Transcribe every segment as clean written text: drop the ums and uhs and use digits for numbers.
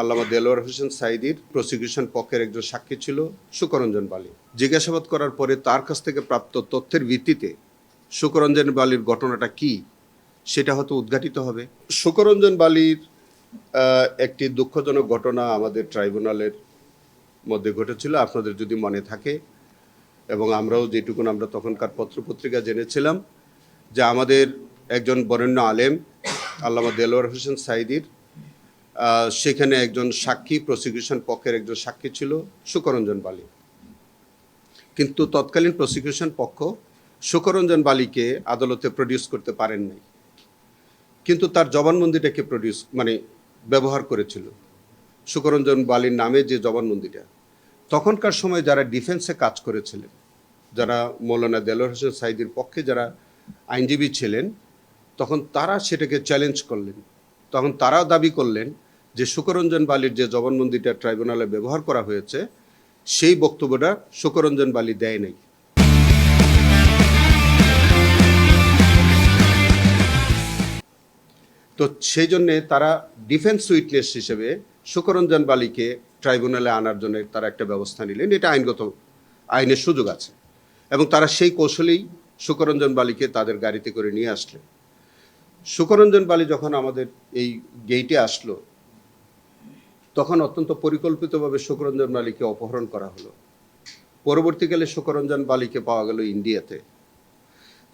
আল্লামা দেলোয়ার হোসেন সাঈদীর প্রসিকিউশন পক্ষের একজন সাক্ষী ছিল শুকরঞ্জন বালী। জিজ্ঞাসাবাদ করার পরে তার কাছ থেকে প্রাপ্ত তথ্যের ভিত্তিতে শুকরঞ্জন বালীর ঘটনাটা কি সেটা হয়তো উদ্ঘাটিত হবে। শুকরঞ্জন বালীর একটি দুঃখজনক ঘটনা আমাদের ট্রাইব্যুনালের মধ্যে ঘটেছিল, আপনাদের যদি মনে থাকে, এবং আমরাও যেটুকুন আমরা তখনকার পত্রপত্রিকা জেনেছিলাম যে আমাদের একজন বরেণ্য আলেম আল্লামা দেলোয়ার হোসেন সাঈদীর সেখানে একজন সাক্ষী, প্রসিকিউশন পক্ষের একজন সাক্ষী ছিল শুকরঞ্জন বালী। কিন্তু তৎকালীন প্রসিকিউশন পক্ষ শুকরঞ্জন বালীকে আদালতে প্রডিউস করতে পারেন নাই, কিন্তু তার জবানবন্দিটাকে ব্যবহার করেছিল। শুকরঞ্জন বালীর নামে যে জবানবন্দিটা, তখনকার সময় যারা ডিফেন্সে কাজ করেছিলেন, যারা মৌলানা দেলোয়ার হোসেন সাঈদীর পক্ষে যারা আইনজীবী ছিলেন, তখন তারা সেটাকে চ্যালেঞ্জ করলেন। তখন তারাও দাবি করলেন যে শুকরঞ্জন বালীর যে জবানবন্দিটা ট্রাইব্যুনালে ব্যবহার করা হয়েছে সেই বক্তব্যটা শুকরঞ্জন বালী দেয় নাই। তো সেই জন্যে তারা ডিফেন্স উইটনেস হিসেবে শুকরঞ্জন বালীকে ট্রাইব্যুনালে আনার জন্য তারা একটা ব্যবস্থা নিলেন। এটা আইনের সুযোগ আছে, এবং তারা সেই কৌশলেই শুকরঞ্জন বালীকে তাদের গাড়িতে করে নিয়ে আসলেন। শুকরঞ্জন বালী যখন আমাদের এই গেইটে আসলো, তখন অত্যন্ত পরিকল্পিতভাবে শুকরঞ্জন বালীকে অপহরণ করা হলো। পরবর্তীকালে শুকরঞ্জন বালীকে পাওয়া গেল ইন্ডিয়াতে।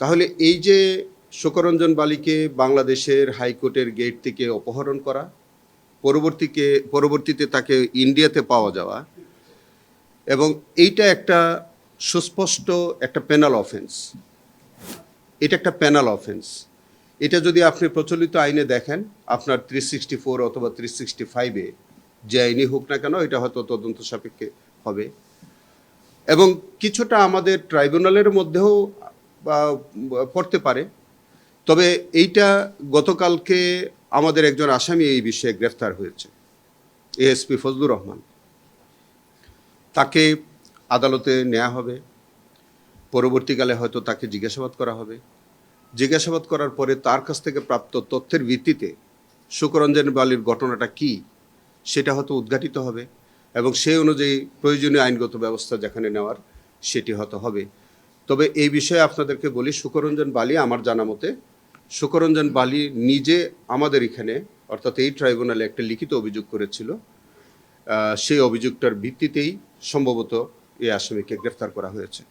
তাহলে এই যে শুকরঞ্জন বালীকে বাংলাদেশের হাইকোর্টের গেট থেকে অপহরণ করা, পরবর্তীতে তাকে ইন্ডিয়াতে পাওয়া যাওয়া, এবং এইটা একটা সুস্পষ্ট একটা পেনাল অফেন্স। এটা একটা পেনাল অফেন্স। এটা যদি আপনি প্রচলিত আইনে দেখেন, আপনার 364 অথবা 365-এ যে আইনই হোক না কেন, এটা হয়তো তদন্ত সাপেক্ষে হবে, এবং কিছুটা আমাদের ট্রাইব্যুনালের মধ্যেও পড়তে পারে। তবে এইটা গতকালকে আমাদের একজন আসামি এই বিষয়ে গ্রেফতার হয়েছে, এএসপি ফজলুর রহমান। তাকে আদালতে নেওয়া হবে, পরবর্তীকালে হয়তো তাকে জিজ্ঞাসাবাদ করা হবে। জিজ্ঞাসাবাদ করার পরে তার কাছ থেকে প্রাপ্ত তথ্যের ভিত্তিতে শুকরঞ্জন বালীর ঘটনাটা কি সেটা হয়তো উদ্ঘাটিত হবে, এবং সেই অনুযায়ী প্রয়োজনীয় আইনগত ব্যবস্থা যেখানে নেওয়ার সেটি হয়তো হবে। তবে এই বিষয়ে আপনাদেরকে বলি, শুকরঞ্জন বালী, আমার জানা মতে শুকরঞ্জন বালী নিজে আমাদের এখানে, অর্থাৎ এই ট্রাইব্যুনালে একটা লিখিত অভিযোগ করেছিল। সেই অভিযোগটার ভিত্তিতেই সম্ভবত এই আসামিকে গ্রেফতার করা হয়েছে।